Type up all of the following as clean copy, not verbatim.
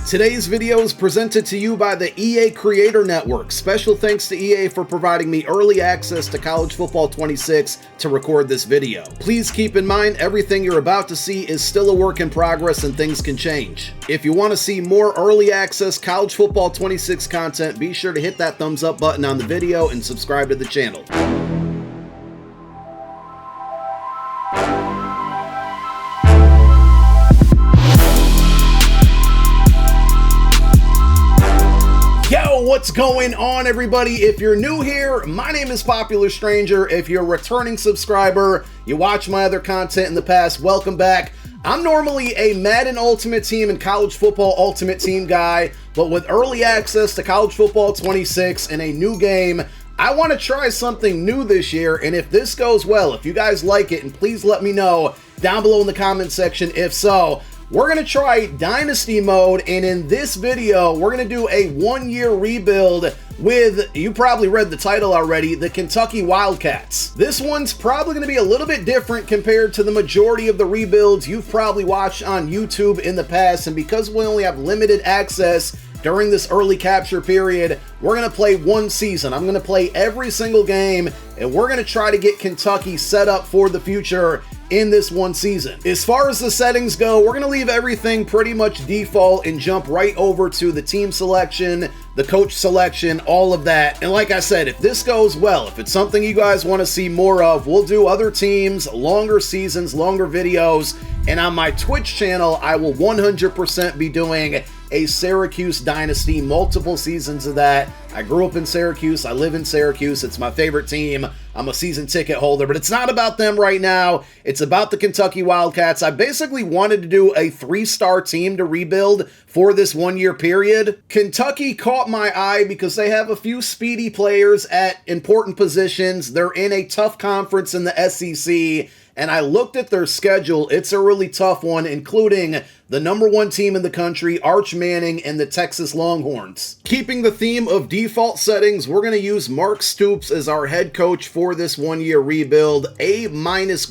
Today's video is presented to you by the EA Creator Network. Special thanks to EA for providing me early access to College Football 26 to record this video. Please keep in mind everything you're about to see is still a work in progress and things can change. If you want to see more early access College Football 26 content, be sure to hit that thumbs up button on the video and subscribe to the channel. What's going on, everybody? If you're new here, my name is Popular Stranger. If you're a returning subscriber, you watch my other content in the past, welcome back. I'm normally a Madden Ultimate Team and College Football Ultimate Team guy, but with early access to College Football 26 and a new game, I want to try something new this year, and if this goes well, if you guys like it, and please let me know down below in the comment section if so. We're going to try Dynasty mode, and in this video, we're going to do a one-year rebuild with, you probably read the title already, the Kentucky Wildcats. This one's probably going to be a little bit different compared to the majority of the rebuilds you've probably watched on YouTube in the past, and because we only have limited access during this early capture period, we're going to play one season. I'm going to play every single game, and we're going to try to get Kentucky set up for the future in this one season. As far as the settings go, we're going to leave everything pretty much default and jump right over to the team selection, the coach selection, all of that. And like I said, if this goes well, if it's something you guys want to see more of, we'll do other teams, longer seasons, longer videos. And on my Twitch channel, I will 100% be doing a Syracuse Dynasty, multiple seasons of that. I grew up in Syracuse. I live in Syracuse. It's my favorite team. I'm a season ticket holder, but it's not about them right now. It's about the Kentucky Wildcats. I basically wanted to do a 3-star team to rebuild for this one-year period. Kentucky caught my eye because they have a few speedy players at important positions. They're in a tough conference in the SEC. And I looked at their schedule. It's a really tough one, including the #1 team in the country, Arch Manning, and the Texas Longhorns. Keeping the theme of default settings, we're going to use Mark Stoops as our head coach for this one-year rebuild. A-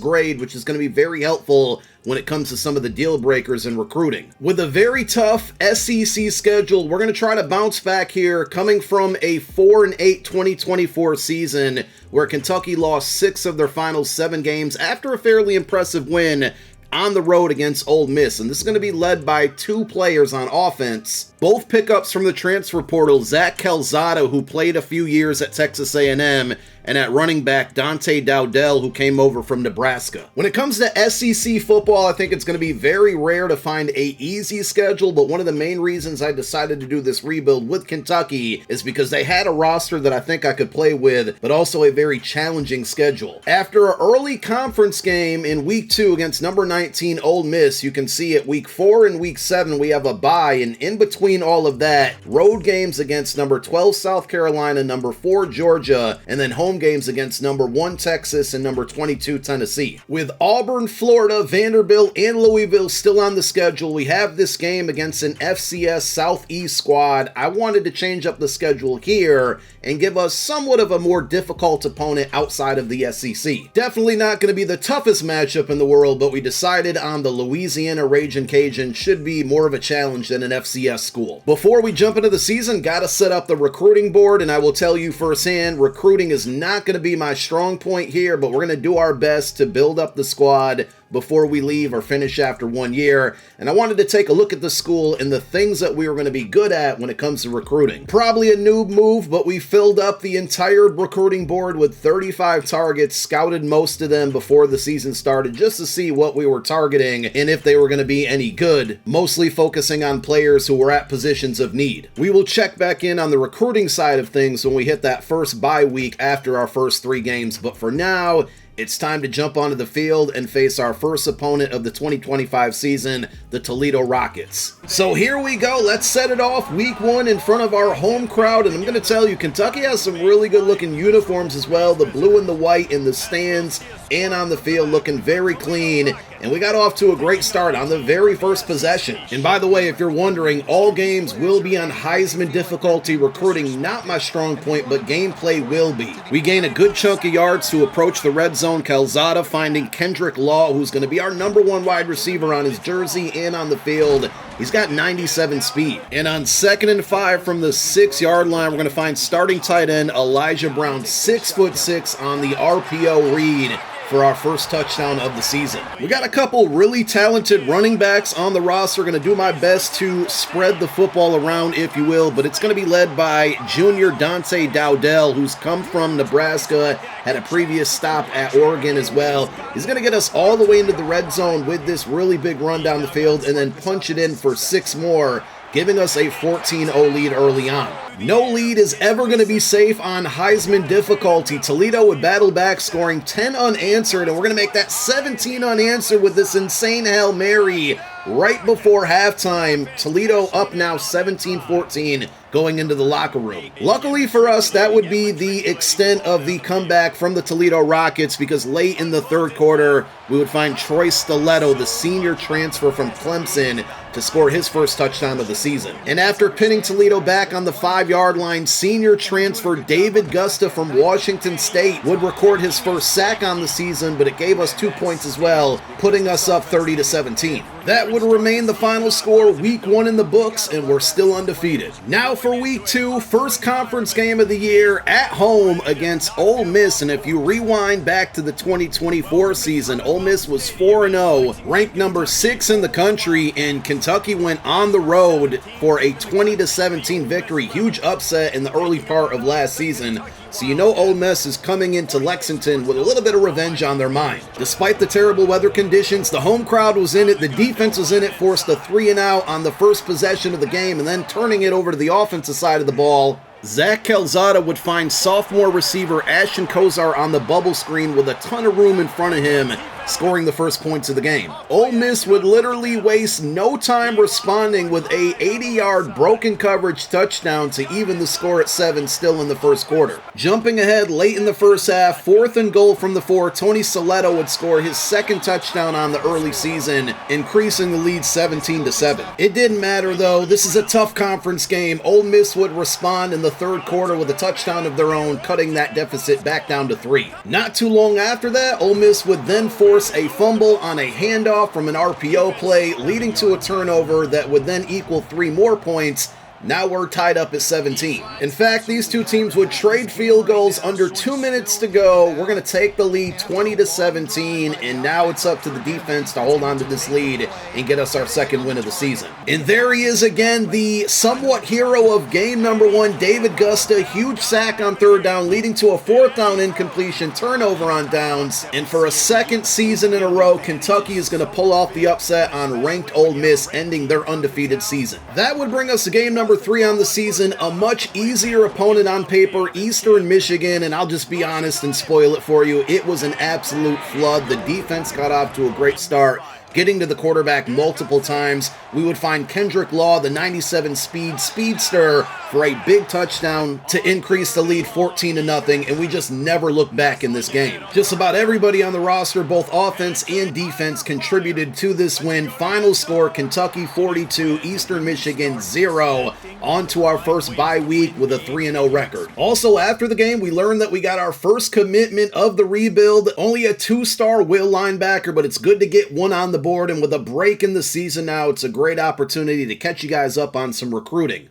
grade, which is going to be very helpful when it comes to some of the deal breakers in recruiting. With a very tough SEC schedule, we're going to try to bounce back here, coming from a 4-8 2024 season where Kentucky lost 6 of their final 7 games after a fairly impressive win on the road against Ole Miss. And this is going to be led by 2 players on offense, both pickups from the transfer portal, Zach Calzada, who played a few years at Texas A&M, and at running back, Dante Dowdell, who came over from Nebraska. When it comes to SEC football, I think it's going to be very rare to find a easy schedule, but one of the main reasons I decided to do this rebuild with Kentucky is because they had a roster that I think I could play with, but also a very challenging schedule. After an early conference game in week 2 against number 19 Ole Miss, you can see at week 4 and week 7 we have a bye, and in between all of that, road games against number 12 South Carolina, number 4 Georgia, and then home games against number 1 Texas and number 22 Tennessee. With Auburn, Florida, Vanderbilt, and Louisville still on the schedule, we have this game against an FCS Southeast squad. I wanted to change up the schedule here and give us somewhat of a more difficult opponent outside of the SEC. Definitely not going to be the toughest matchup in the world, but we decided on the Louisiana Ragin' Cajun should be more of a challenge than an FCS school. Before we jump into the season, gotta set up the recruiting board, and I will tell you firsthand, recruiting is not going to be my strong point here, but we're going to do our best to build up the squad before we leave or finish after 1 year. And I wanted to take a look at the school and the things that we were going to be good at when it comes to recruiting. Probably a noob move, but we filled up the entire recruiting board with 35 targets, scouted most of them before the season started just to see what we were targeting and if they were going to be any good, mostly focusing on players who were at positions of need. We will check back in on the recruiting side of things when we hit that first bye week after our first 3 games, but for now, it's time to jump onto the field and face our first opponent of the 2025 season, the Toledo Rockets. So here we go. Let's set it off week 1 in front of our home crowd. And I'm going to tell you, Kentucky has some really good looking uniforms as well. The blue and the white in the stands and on the field looking very clean. and we got off to a great start on the very first possession. And by the way, if you're wondering, all games will be on Heisman difficulty. Recruiting not my strong point, but gameplay will be. We gain a good chunk of yards to approach the red zone. Calzada finding Kendrick Law, who's going to be our #1 wide receiver on his jersey and on the field. He's got 97 speed. And on 2nd and 5 from the 6-yard line, we're going to find starting tight end Elijah Brown, 6'6", on the RPO read for our first touchdown of the season. We got a couple really talented running backs on the roster. Going to do my best to spread the football around, if you will, but it's going to be led by junior Dante Dowdell, who's come from Nebraska, had a previous stop at Oregon as well. He's going to get us all the way into the red zone with this really big run down the field and then punch it in for 6 more, giving us a 14-0 lead early on. No lead is ever going to be safe on Heisman difficulty. Toledo would battle back, scoring 10 unanswered, and we're going to make that 17 unanswered with this insane Hail Mary right before halftime. Toledo up now 17-14 going into the locker room. Luckily for us, that would be the extent of the comeback from the Toledo Rockets, because late in the third quarter, we would find Troy Stiletto, the senior transfer from Clemson, to score his first touchdown of the season. And after pinning Toledo back on the 5-yard line, senior transfer David Gusta from Washington State would record his first sack on the season, but it gave us 2 points as well, putting us up 30-17. That would remain the final score, week 1 in the books, and we're still undefeated. Now for week 2, first conference game of the year at home against Ole Miss. And if you rewind back to the 2024 season, Ole Miss was 4-0, ranked number 6 in the country, and Kentucky went on the road for a 20-17 victory. Huge upset in the early part of last season. So you know Ole Miss is coming into Lexington with a little bit of revenge on their mind. Despite the terrible weather conditions, the home crowd was in it, the defense was in it, forced a 3-and-out on the first possession of the game, and then turning it over to the offensive side of the ball, Zach Calzada would find sophomore receiver Ashton Kozar on the bubble screen with a ton of room in front of him, scoring the first points of the game. Ole Miss would literally waste no time responding with a 80-yard broken coverage touchdown to even the score at 7 still in the first quarter. Jumping ahead late in the first half, 4th and goal from the 4, Tony Saletto would score his second touchdown on the early season, increasing the lead 17-7. It didn't matter though, this is a tough conference game. Ole Miss would respond in the third quarter with a touchdown of their own, cutting that deficit back down to 3. Not too long after that, Ole Miss would then force a fumble on a handoff from an RPO play, leading to a turnover that would then equal 3 more points. Now we're tied up at 17. In fact, these two teams would trade field goals under 2 minutes to go. We're going to take the lead 20-17, and now it's up to the defense to hold on to this lead and get us our second win of the season. And there he is again, the somewhat hero of game number 1, David Gusta. Huge sack on 3rd down, leading to a 4th down incompletion, turnover on downs. And for a second season in a row, Kentucky is going to pull off the upset on ranked Ole Miss, ending their undefeated season. That would bring us to game number 3 on the season, a much easier opponent on paper, Eastern Michigan, and I'll just be honest and spoil it for you, it was an absolute flood. The defense got off to a great start, getting to the quarterback multiple times. We would find Kendrick Law, the 97 speedster, for a big touchdown to increase the lead 14-0, and we just never looked back in this game. Just about everybody on the roster, both offense and defense, contributed to this win. Final score, Kentucky 42, Eastern Michigan 0. On to our first bye week with a 3-0 record. Also, after the game, we learned that we got our first commitment of the rebuild. Only a 2-star will linebacker, but it's good to get one on the board, and with a break in the season now, it's a great opportunity to catch you guys up on some recruiting.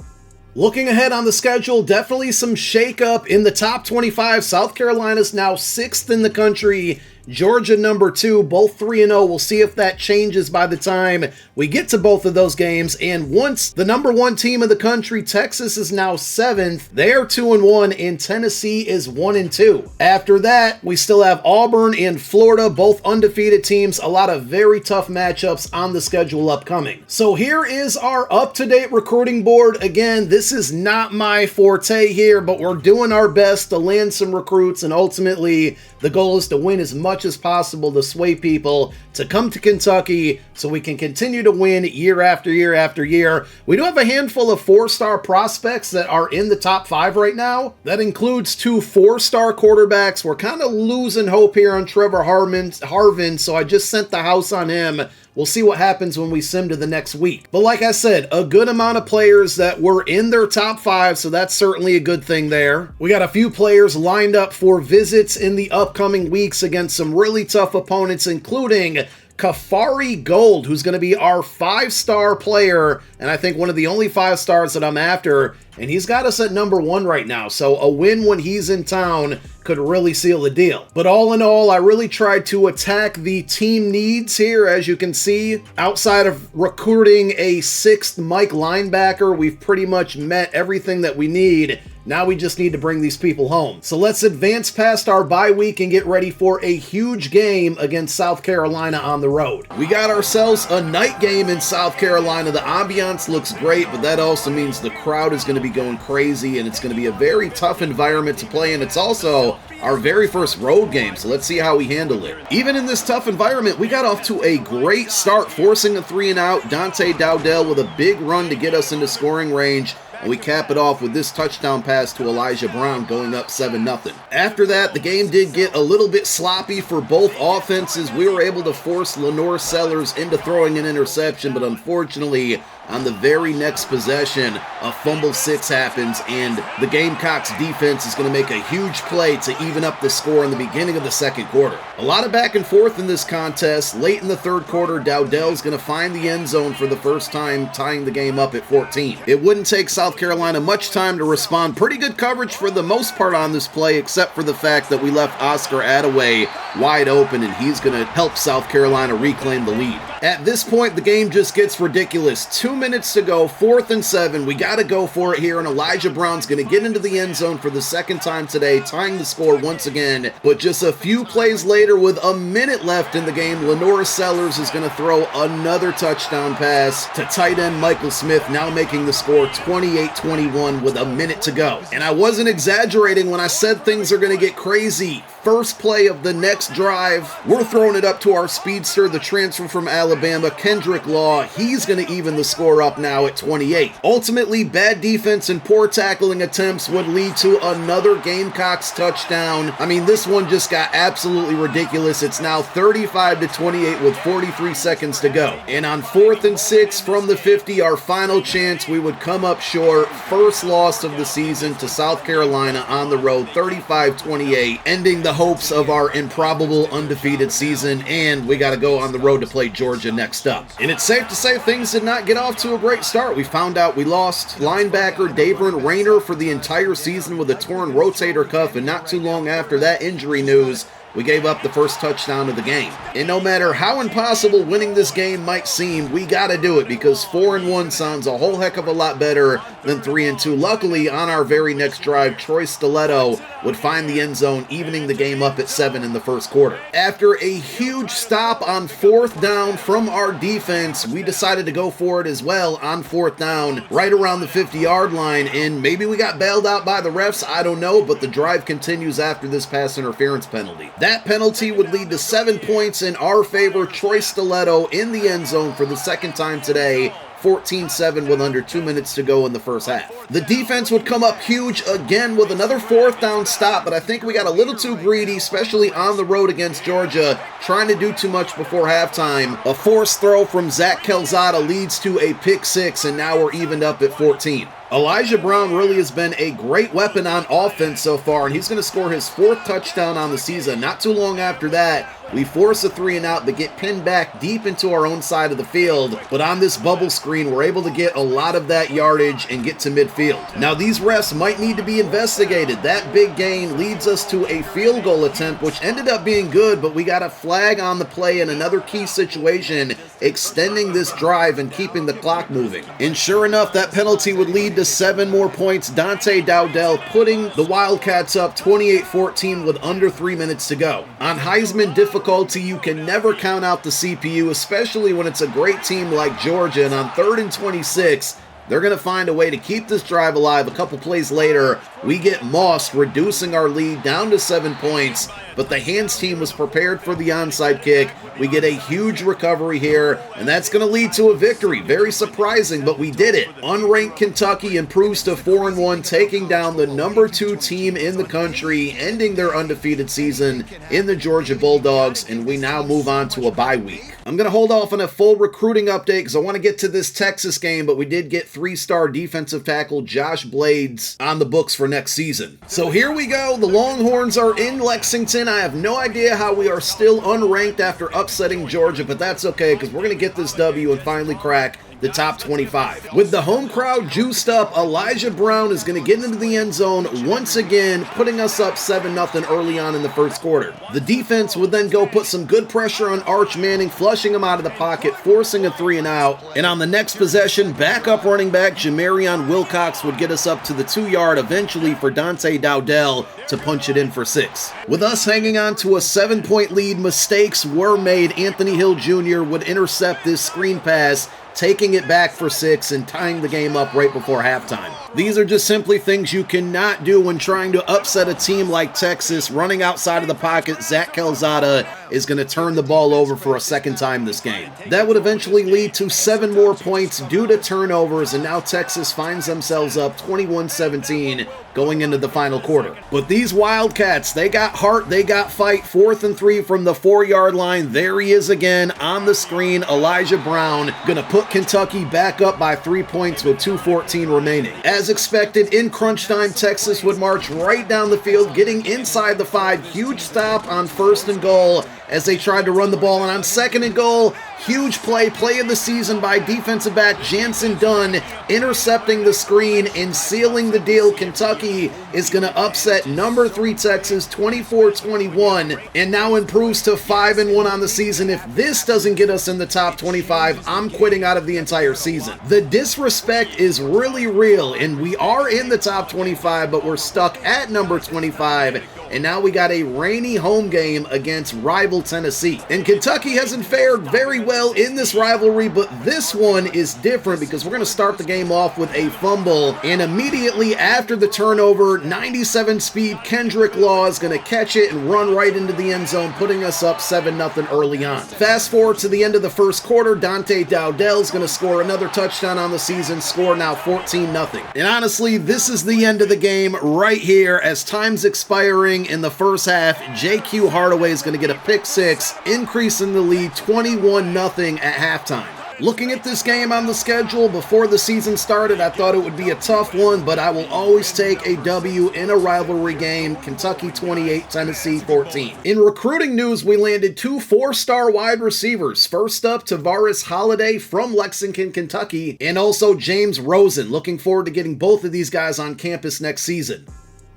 Looking ahead on the schedule, definitely some shakeup in the top 25. South Carolina's now 6th in the country. Georgia number 2, both 3-0. We'll see if that changes by the time we get to both of those games. And once the number 1 team in the country, Texas, is now 7th. They're 2-1, and Tennessee is 1-2. After that, we still have Auburn and Florida, both undefeated teams. A lot of very tough matchups on the schedule upcoming. So here is our up-to-date recruiting board. Again, this is not my forte here, but we're doing our best to land some recruits, and ultimately the goal is to win as much much as possible to sway people to come to Kentucky so we can continue to win year after year after year. We do have a handful of 4-star prospects that are in the top 5 right now. That includes 2 4-star quarterbacks. We're kind of losing hope here on Trevor Harvin, so I just sent the house on him. We'll see what happens when we sim to the next week. But like I said, a good amount of players that were in their top 5, so that's certainly a good thing there. We got a few players lined up for visits in the upcoming weeks against some really tough opponents, including Kafari Gold, who's going to be our 5-star player, and I think one of the only 5 stars that I'm after, and he's got us at number 1 right now, so a win when he's in town could really seal the deal. But all in all, I really tried to attack the team needs here. As you can see, outside of recruiting a 6th Mike linebacker, we've pretty much met everything that we need. Now we just need to bring these people home. So let's advance past our bye week and get ready for a huge game against South Carolina on the road. We got ourselves a night game in South Carolina. The ambiance looks great, but that also means the crowd is going to be going crazy, and it's going to be a very tough environment to play in. It's also our very first road game, so let's see how we handle it. Even in this tough environment, we got off to a great start, forcing a 3-and-out. Dante Dowdell with a big run to get us into scoring range, and we cap it off with this touchdown pass to Elijah Brown, going up 7-0. After that, the game did get a little bit sloppy for both offenses. We were able to force Lenore Sellers into throwing an interception, but unfortunately, on the very next possession, a fumble 6 happens, and the Gamecocks defense is going to make a huge play to even up the score in the beginning of the second quarter. A lot of back and forth in this contest. Late in the third quarter, Dowdell's going to find the end zone for the first time, tying the game up at 14. It wouldn't take South Carolina much time to respond. Pretty good coverage for the most part on this play, except for the fact that we left Oscar Attaway wide open, and he's going to help South Carolina reclaim the lead. At this point, the game just gets ridiculous. 2 minutes to go, 4th and 7. We got to go for it here, and Elijah Brown's going to get into the end zone for the second time today, tying the score once again. But just a few plays later, with a minute left in the game, Lenore Sellers is going to throw another touchdown pass to tight end Michael Smith, now making the score 28-21 with a minute to go. And I wasn't exaggerating when I said things are going to get crazy. First play of the next drive, we're throwing it up to our speedster, the transfer from Alabama, Kendrick Law. He's going to even the score up now at 28. Ultimately, bad defense and poor tackling attempts would lead to another Gamecocks touchdown. I mean, this one just got absolutely ridiculous. It's now 35-28 with 43 seconds to go. And on 4th and 6 from the 50, our final chance, we would come up short. First loss of the season to South Carolina on the road, 35-28, ending the hopes of our improbable undefeated season, and we got to go on the road to play Georgia next up. And it's safe to say things did not get off to a great start. We found out we lost linebacker Davern Rayner for the entire season with a torn rotator cuff, and not too long after that injury news, we gave up the first touchdown of the game. And no matter how impossible winning this game might seem, we gotta do it, because 4-1 sounds a whole heck of a lot better than 3-2. Luckily, on our very next drive, Troy Stiletto would find the end zone, evening the game up at 7 in the first quarter. After a huge stop on 4th down from our defense, we decided to go for it as well on 4th down, right around the 50-yard line, and maybe we got bailed out by the refs, I don't know, but the drive continues after this pass interference penalty. That penalty would lead to 7 points in our favor. Troy Stiletto in the end zone for the second time today, 14-7 with under 2 minutes to go in the first half. The defense would come up huge again with another 4th down stop, but I think we got a little too greedy, especially on the road against Georgia, trying to do too much before halftime. A forced throw from Zach Calzada leads to a pick 6, and now we're evened up at 14. Elijah Brown really has been a great weapon on offense so far, and he's going to score his 4th touchdown on the season. Not too long after that, we force a 3-and-out but get pinned back deep into our own side of the field. But on this bubble screen, we're able to get a lot of that yardage and get to midfield. Now, these refs might need to be investigated. That big gain leads us to a field goal attempt, which ended up being good, but we got a flag on the play in another key situation, extending this drive and keeping the clock moving. And sure enough, that penalty would lead to 7 more points. Dante Dowdell putting the Wildcats up 28-14 with under 3 minutes to go. On Heisman difficulty, you can never count out the CPU, especially when it's a great team like Georgia, and on 3rd and 26, They're going to find a way to keep this drive alive. A couple plays later, we get mossed, reducing our lead down to 7 points, but the hands team was prepared for the onside kick. We get a huge recovery here, and that's going to lead to a victory. Very surprising, but we did it. Unranked Kentucky improves to 4-1, taking down the number 2 team in the country, ending their undefeated season in the Georgia Bulldogs, and we now move on to a bye week. I'm going to hold off on a full recruiting update because I want to get to this Texas game, but we did get 3-star defensive tackle Josh Blades on the books for next season. So here we go. The Longhorns are in Lexington. I have no idea how we are still unranked after upsetting Georgia, but that's okay because we're going to get this W and finally crack the top 25. With the home crowd juiced up, Elijah Brown is going to get into the end zone once again, putting us up 7-0 early on in the first quarter. The defense would then go put some good pressure on Arch Manning, flushing him out of the pocket, forcing a 3-and-out. And on the next possession, backup running back Jamarion Wilcox would get us up to the 2-yard eventually for Dante Dowdell to punch it in for 6. With us hanging on to a 7-point lead, mistakes were made. Anthony Hill Jr. would intercept this screen pass, taking it back for 6 and tying the game up right before halftime. These are just simply things you cannot do when trying to upset a team like Texas. Running outside of the pocket, Zach Calzada is going to turn the ball over for a second time this game. That would eventually lead to 7 more points due to turnovers, and now Texas finds themselves up 21-17 going into the final quarter. But these Wildcats, they got heart, they got fight. 4th and 3 from the 4-yard line. There he is again on the screen. Elijah Brown going to put Kentucky back up by 3 points with 2:14 remaining. As expected, in crunch time, Texas would march right down the field, getting inside the 5. Huge stop on 1st and goal as they tried to run the ball. And on 2nd and goal, huge play of the season by defensive back Jansen Dunn, intercepting the screen and sealing the deal. Kentucky is going to upset number 3 Texas 24-21 and now improves to 5-1 on the season. If this doesn't get us in the top 25, I'm quitting out of the entire season. The disrespect is really real, and we are in the top 25, but we're stuck at number 25. And now we got a rainy home game against rival Tennessee. And Kentucky hasn't fared very well in this rivalry, but this one is different because we're going to start the game off with a fumble. And immediately after the turnover, 97 speed Kendrick Law is going to catch it and run right into the end zone, putting us up 7-0 early on. Fast forward to the end of the first quarter, Dante Dowdell is going to score another touchdown on the season, score now 14-0. And honestly, this is the end of the game right here as time's expiring. In the first half, J.Q. Hardaway is going to get a pick 6, increasing the lead 21-0 at halftime. Looking at this game on the schedule before the season started, I thought it would be a tough one, but I will always take a W in a rivalry game. Kentucky 28, Tennessee 14. In recruiting news, we landed 2 4-star wide receivers. First up, Tavares Holiday from Lexington, Kentucky, and also James Rosen. Looking forward to getting both of these guys on campus next season.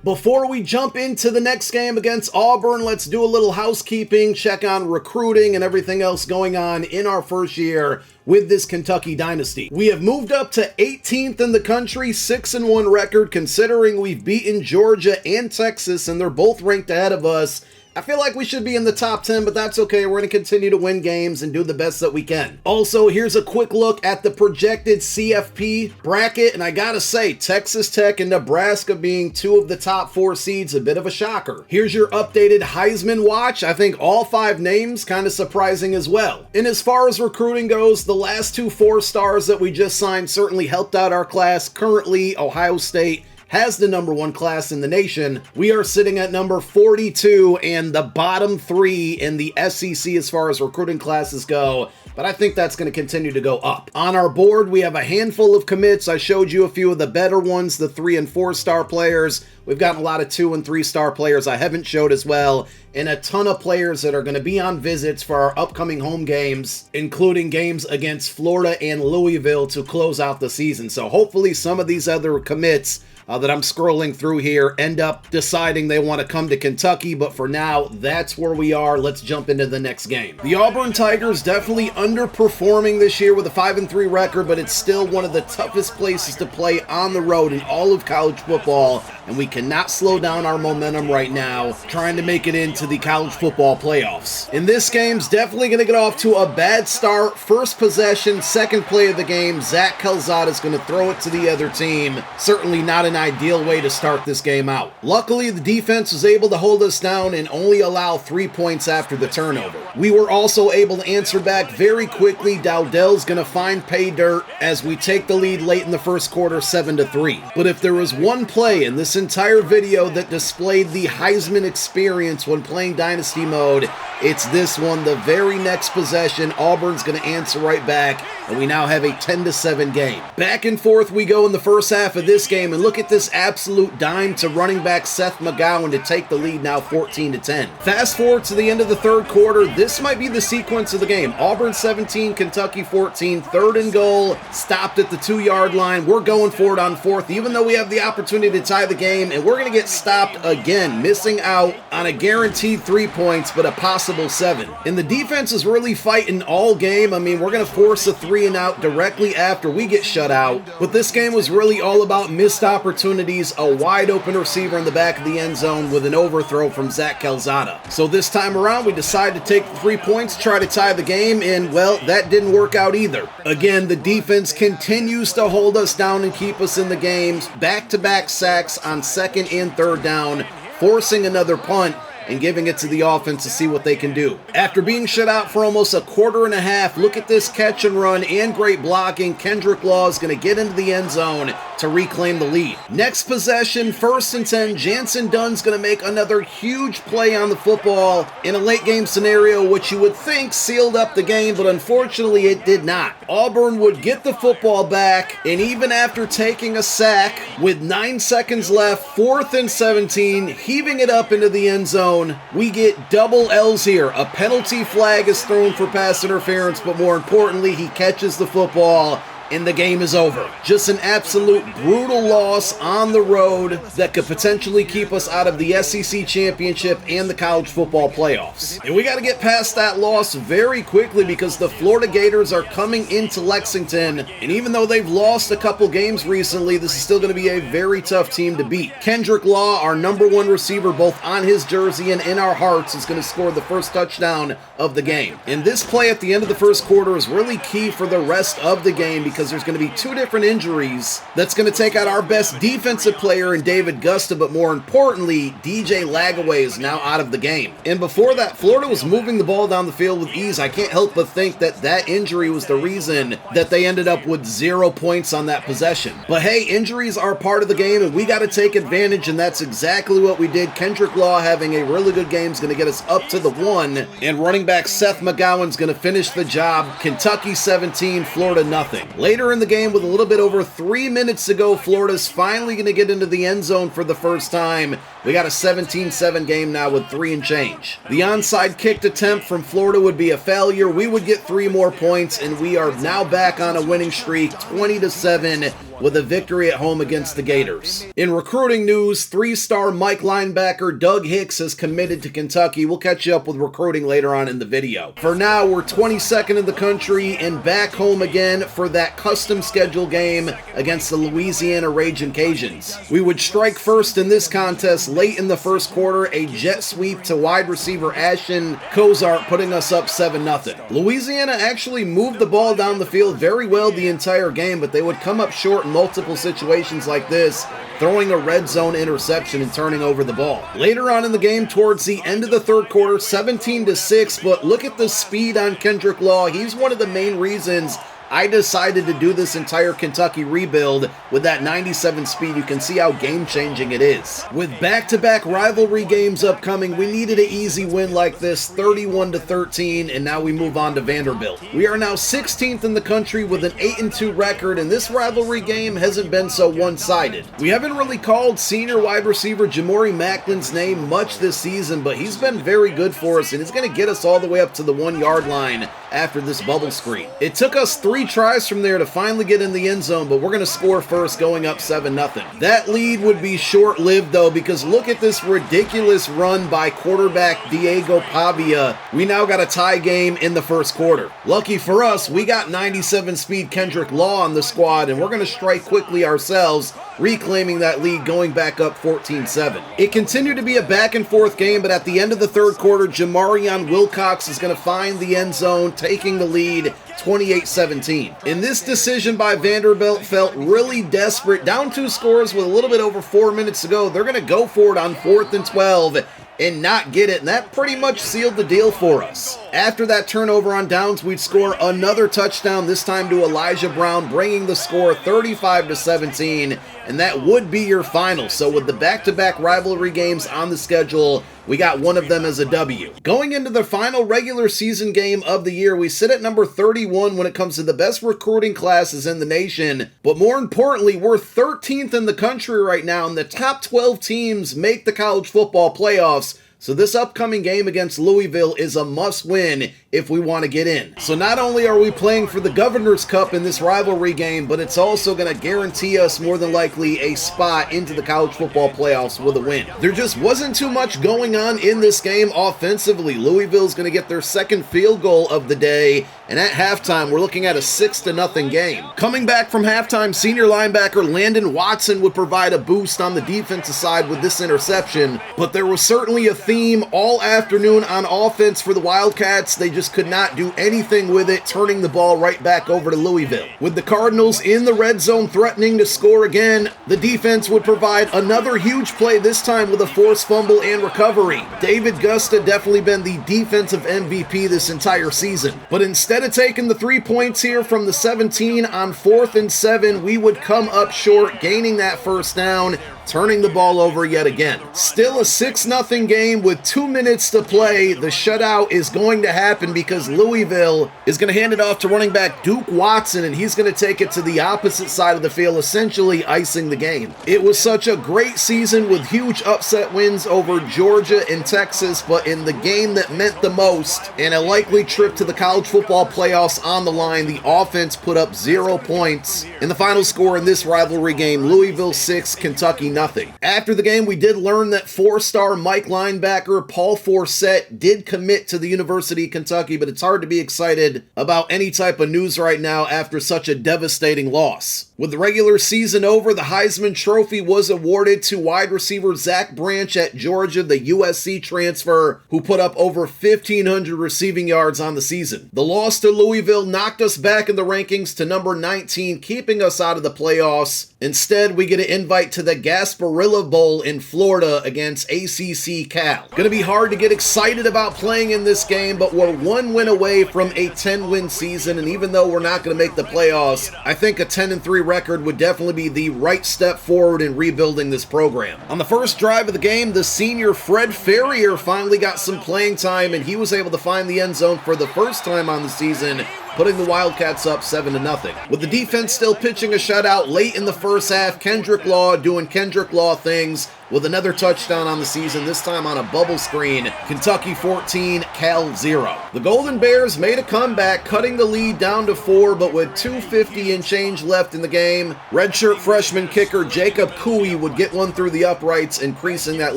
Before we jump into the next game against Auburn, let's do a little housekeeping, check on recruiting and everything else going on in our first year with this Kentucky Dynasty. We have moved up to 18th in the country, 6-1 record, considering we've beaten Georgia and Texas, and they're both ranked ahead of us. I feel like we should be in the top 10, but that's okay. We're going to continue to win games and do the best that we can. Also, here's a quick look at the projected CFP bracket, and I gotta say, Texas Tech and Nebraska being 2 of the top 4 seeds, a bit of a shocker. Here's your updated Heisman watch. I think all 5 names kind of surprising as well. And as far as recruiting goes, the last 2 4-stars that we just signed certainly helped out our class. Currently, Ohio State has the number 1 class in the nation. We are sitting at number 42 and the bottom 3 in the SEC as far as recruiting classes go, but I think that's going to continue to go up. On our board, we have a handful of commits. I showed you a few of the better ones, the 3- and 4-star players. We've gotten a lot of 2- and 3-star players I haven't showed as well, and a ton of players that are going to be on visits for our upcoming home games, including games against Florida and Louisville to close out the season. So hopefully some of these other commits that I'm scrolling through here end up deciding they want to come to Kentucky, but for now, that's where we are. Let's jump into the next game. The Auburn Tigers definitely underperforming this year with a 5-3 record, but it's still one of the toughest places to play on the road in all of college football, and we cannot slow down our momentum right now, trying to make it into the college football playoffs. And this game's definitely going to get off to a bad start. First possession, second play of the game, Zach Calzada's going to throw it to the other team. Certainly not an ideal way to start this game out. Luckily, the defense was able to hold us down and only allow 3 points after the turnover. We were also able to answer back very quickly. Dowdell's going to find pay dirt as we take the lead late in the first quarter, 7-3. But if there was one play in this entire video that displayed the Heisman experience when playing Dynasty mode, it's this one. The very next possession, Auburn's going to answer right back, and we now have a 10-7 game. Back and forth we go in the first half of this game, and look at this absolute dime to running back Seth McGowan to take the lead, now 14-10. Fast forward to the end of the third quarter. This might be the sequence of the game. Auburn 17, Kentucky 14, third and goal, stopped at the 2-yard line. We're going for it on fourth, even though we have the opportunity to tie the game, and we're going to get stopped again, missing out on a guaranteed 3 points, but a possible 7. And the defense is really fighting all game. I mean, we're going to force a 3-and-out directly after we get shut out, but this game was really all about missed opportunities, a wide open receiver in the back of the end zone with an overthrow from Zach Calzada. So this time around, we decided to take the 3 points, try to tie the game, and well, that didn't work out either. Again, the defense continues to hold us down and keep us in the games. Back-to-back sacks on second and third down, forcing another punt and giving it to the offense to see what they can do. After being shut out for almost a quarter and a half, look at this catch and run and great blocking. Kendrick Law is going to get into the end zone to reclaim the lead. Next possession, 1st and 10, Jansen Dunn's going to make another huge play on the football in a late game scenario, which you would think sealed up the game, but unfortunately it did not. Auburn would get the football back, and even after taking a sack with 9 seconds left, 4th and 17, heaving it up into the end zone, we get double L's here. A penalty flag is thrown for pass interference, but more importantly, he catches the football and the game is over. Just an absolute brutal loss on the road that could potentially keep us out of the SEC championship and the college football playoffs. And we got to get past that loss very quickly because the Florida Gators are coming into Lexington, and even though they've lost a couple games recently, this is still going to be a very tough team to beat. Kendrick Law, our #1 receiver, both on his jersey and in our hearts, is going to score the first touchdown of the game. And this play at the end of the first quarter is really key for the rest of the game because there's going to be 2 different injuries that's going to take out our best defensive player in David Gusta, but more importantly, DJ Lagaway is now out of the game. And before that, Florida was moving the ball down the field with ease. I can't help but think that that injury was the reason that they ended up with 0 points on that possession. But hey, injuries are part of the game, and we got to take advantage, and that's exactly what we did. Kendrick Law having a really good game is going to get us up to the 1, and running back Seth McGowan's going to finish the job. Kentucky 17, Florida nothing. Later in the game, with a little bit over 3 minutes to go, Florida's finally going to get into the end zone for the first time. We got a 17-7 game now with 3 and change. The onside kicked attempt from Florida would be a failure. We would get 3 more points, and we are now back on a winning streak, 20-7, with a victory at home against the Gators. In recruiting news, 3-star Mike linebacker Doug Hicks has committed to Kentucky. We'll catch you up with recruiting later on in the video. For now, we're 22nd in the country and back home again for that custom schedule game against the Louisiana Ragin' Cajuns. We would strike first in this contest late in the first quarter, a jet sweep to wide receiver Ashton Kozart, putting us up 7-0. Louisiana actually moved the ball down the field very well the entire game, but they would come up short in multiple situations like this, throwing a red zone interception and turning over the ball. Later on in the game, towards the end of the third quarter, 17-6, but look at the speed on Kendrick Law. He's one of the main reasons I decided to do this entire Kentucky rebuild with that 97 speed. You can see how game-changing it is. With back-to-back rivalry games upcoming, we needed an easy win like this, 31-13, and now we move on to Vanderbilt. We are now 16th in the country with an 8-2 record, and this rivalry game hasn't been so one-sided. We haven't really called senior wide receiver Jamori Macklin's name much this season, but he's been very good for us, and he's going to get us all the way up to the 1-yard line after this bubble screen. It took us 3 tries from there to finally get in the end zone, but we're going to score first, going up 7-0. That lead would be short-lived, though, because look at this ridiculous run by quarterback Diego Pavia. We now got a tie game in the first quarter. Lucky for us, we got 97 speed Kendrick Law on the squad, and we're going to strike quickly ourselves reclaiming that lead, going back up 14-7. It continued to be a back and forth game, but at the end of the third quarter, Jamarion Wilcox is going to find the end zone, taking the lead 28-17. And this decision by Vanderbilt felt really desperate. Down 2 scores with a little bit over 4 minutes to go. They're going to go for it on 4th and 12 and not get it, and that pretty much sealed the deal for us. After that turnover on downs, we'd score another touchdown, this time to Elijah Brown, bringing the score 35-17, and that would be your final. So with the back-to-back rivalry games on the schedule, we got one of them as a W. Going into the final regular season game of the year, we sit at number 31 when it comes to the best recruiting classes in the nation, but more importantly, we're 13th in the country right now, and the top 12 teams make the college football playoffs. So this upcoming game against Louisville is a must-win if we want to get in. So not only are we playing for the Governor's Cup in this rivalry game, but it's also going to guarantee us more than likely a spot into the college football playoffs with a win. There just wasn't too much going on in this game offensively. Louisville's going to get their second field goal of the day, and at halftime, we're looking at a 6-0 game. Coming back from halftime, senior linebacker Landon Watson would provide a boost on the defensive side with this interception, but there was certainly a theme all afternoon on offense for the Wildcats. They just could not do anything with it, turning the ball right back over to Louisville. With the Cardinals in the red zone threatening to score again, the defense would provide another huge play, this time with a forced fumble and recovery. David Gusta definitely been the defensive MVP this entire season, but instead of taking the 3 points here from the 17 on 4th and 7, we would come up short, gaining that first down, turning the ball over yet again. Still a 6-0 game with 2 minutes to play. The shutout is going to happen because Louisville is going to hand it off to running back Duke Watson, and he's going to take it to the opposite side of the field, essentially icing the game. It was such a great season with huge upset wins over Georgia and Texas, but in the game that meant the most and a likely trip to the college football playoffs on the line, the offense put up 0 points. In the final score in this rivalry game, Louisville 6, Kentucky nothing. After the game, we did learn that 4-star Mike linebacker Paul Forsett did commit to the University of Kentucky, but it's hard to be excited about any type of news right now after such a devastating loss. With the regular season over, the Heisman Trophy was awarded to wide receiver Zach Branch at Georgia, the USC transfer, who put up over 1,500 receiving yards on the season. The loss to Louisville knocked us back in the rankings to number 19, keeping us out of the playoffs. Instead, we get an invite to the Gasparilla Bowl in Florida against ACC Cal. Gonna be hard to get excited about playing in this game, but we're 1 win away from a 10-win season, and even though we're not gonna make the playoffs, I think a 10-3 record would definitely be the right step forward in rebuilding this program. On the first drive of the game, the senior Fred Ferrier finally got some playing time, and he was able to find the end zone for the first time on the season, putting the Wildcats up 7-0. With the defense still pitching a shutout late in the first half, Kendrick Law doing Kendrick Law things with another touchdown on the season, this time on a bubble screen. Kentucky 14, Cal 0. The Golden Bears made a comeback, cutting the lead down to 4, but with 2:50 and change left in the game, redshirt freshman kicker Jacob Cooey would get one through the uprights, increasing that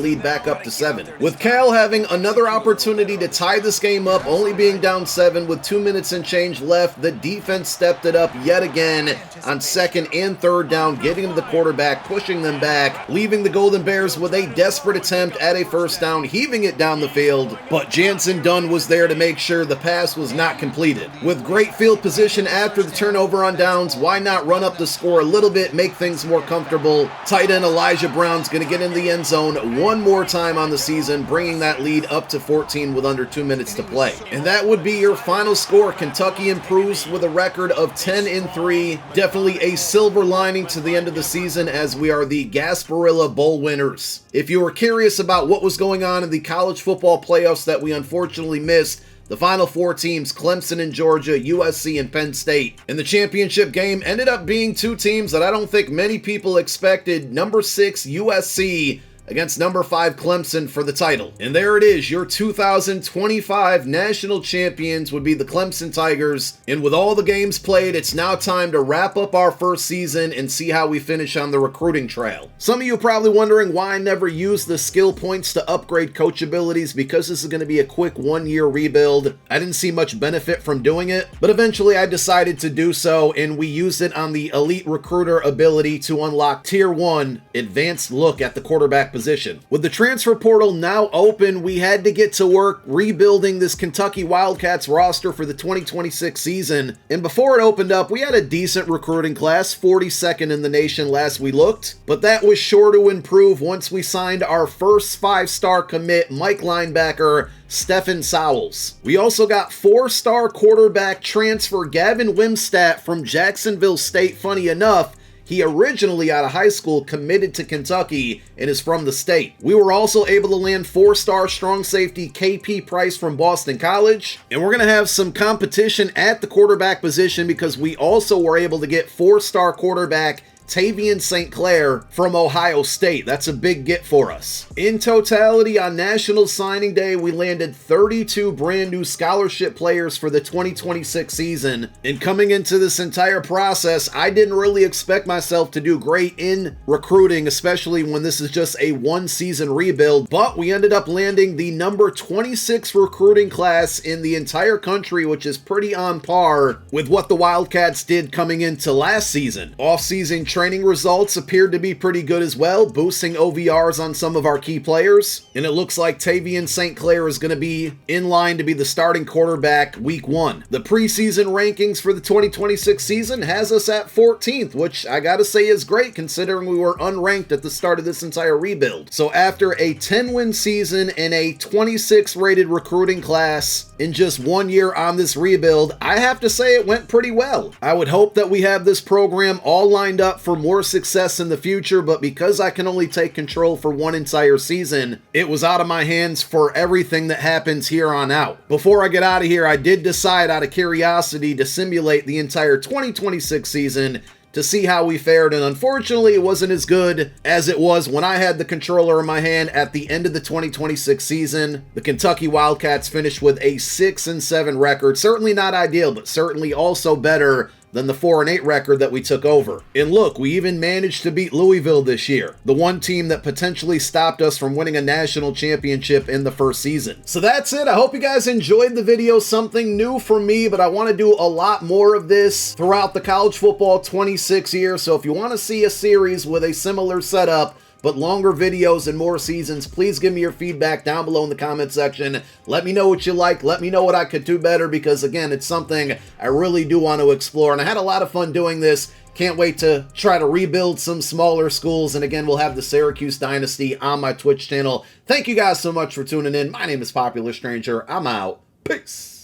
lead back up to 7. With Cal having another opportunity to tie this game up, only being down 7 with 2 minutes and change left, the defense stepped it up yet again on 2nd and 3rd down, getting to the quarterback, pushing them back, leaving the Golden Bears with a desperate attempt at a first down, heaving it down the field, but Jansen Dunn was there to make sure the pass was not completed. With great field position after the turnover on downs, why not run up the score a little bit, make things more comfortable? Tight end Elijah Brown's going to get in the end zone one more time on the season, bringing that lead up to 14 with under 2 minutes to play. And that would be your final score. Kentucky improves with a record of 10-3. Definitely a silver lining to the end of the season, as we are the Gasparilla Bowl winners. If you were curious about what was going on in the college football playoffs that we unfortunately missed, the final 4 teams, Clemson and Georgia, USC and Penn State. And the championship game ended up being 2 teams that I don't think many people expected. Number 6, USC, against number 5 Clemson for the title. And there it is, your 2025 national champions would be the Clemson Tigers. And with all the games played, it's now time to wrap up our first season and see how we finish on the recruiting trail. Some of you are probably wondering why I never used the skill points to upgrade coach abilities, because this is going to be a quick 1-year rebuild. I didn't see much benefit from doing it, but eventually I decided to do so, and we used it on the elite recruiter ability to unlock tier 1 advanced look at the quarterback position. With the transfer portal now open, we had to get to work rebuilding this Kentucky Wildcats roster for the 2026 season. And before it opened up, we had a decent recruiting class, 42nd in the nation last we looked, but that was sure to improve once we signed our first 5-star commit, Mike linebacker Stephen Sowles. We also got 4-star quarterback transfer Gavin Wimstat from Jacksonville State. Funny enough, he originally out of high school committed to Kentucky and is from the state. We were also able to land 4-star strong safety KP Price from Boston College. And we're going to have some competition at the quarterback position because we also were able to get 4-star quarterback Tavian St. Clair from Ohio State. That's a big get for us. In totality, on National Signing Day, we landed 32 brand new scholarship players for the 2026 season. And coming into this entire process, I didn't really expect myself to do great in recruiting, especially when this is just a 1-season rebuild. But we ended up landing the number 26 recruiting class in the entire country, which is pretty on par with what the Wildcats did coming into last season. Off-season training results appeared to be pretty good as well, boosting OVRs on some of our key players. And it looks like Tavian St. Clair is going to be in line to be the starting quarterback week 1. The preseason rankings for the 2026 season has us at 14th, which I gotta say is great considering we were unranked at the start of this entire rebuild. So after a 10-win season and a 26 rated recruiting class in just 1 year on this rebuild, I have to say it went pretty well. I would hope that we have this program all lined up for more success in the future, but because I can only take control for 1 entire season, it was out of my hands for everything that happens here on out. Before I get out of here, I did decide out of curiosity to simulate the entire 2026 season to see how we fared, and unfortunately it wasn't as good as it was when I had the controller in my hand at the end of the 2026 season. The Kentucky Wildcats finished with a 6-7 record. Certainly not ideal, but certainly also better than the 4-8 record that we took over. And look, we even managed to beat Louisville this year, the one team that potentially stopped us from winning a national championship in the first season. So that's it. I hope you guys enjoyed the video. Something new for me, but I want to do a lot more of this throughout the college football 26 years. So if you want to see a series with a similar setup, but longer videos and more seasons, please give me your feedback down below in the comment section. Let me know what you like. Let me know what I could do better, because again, it's something I really do want to explore. And I had a lot of fun doing this. Can't wait to try to rebuild some smaller schools. And again, we'll have the Syracuse Dynasty on my Twitch channel. Thank you guys so much for tuning in. My name is Popular Stranger. I'm out. Peace.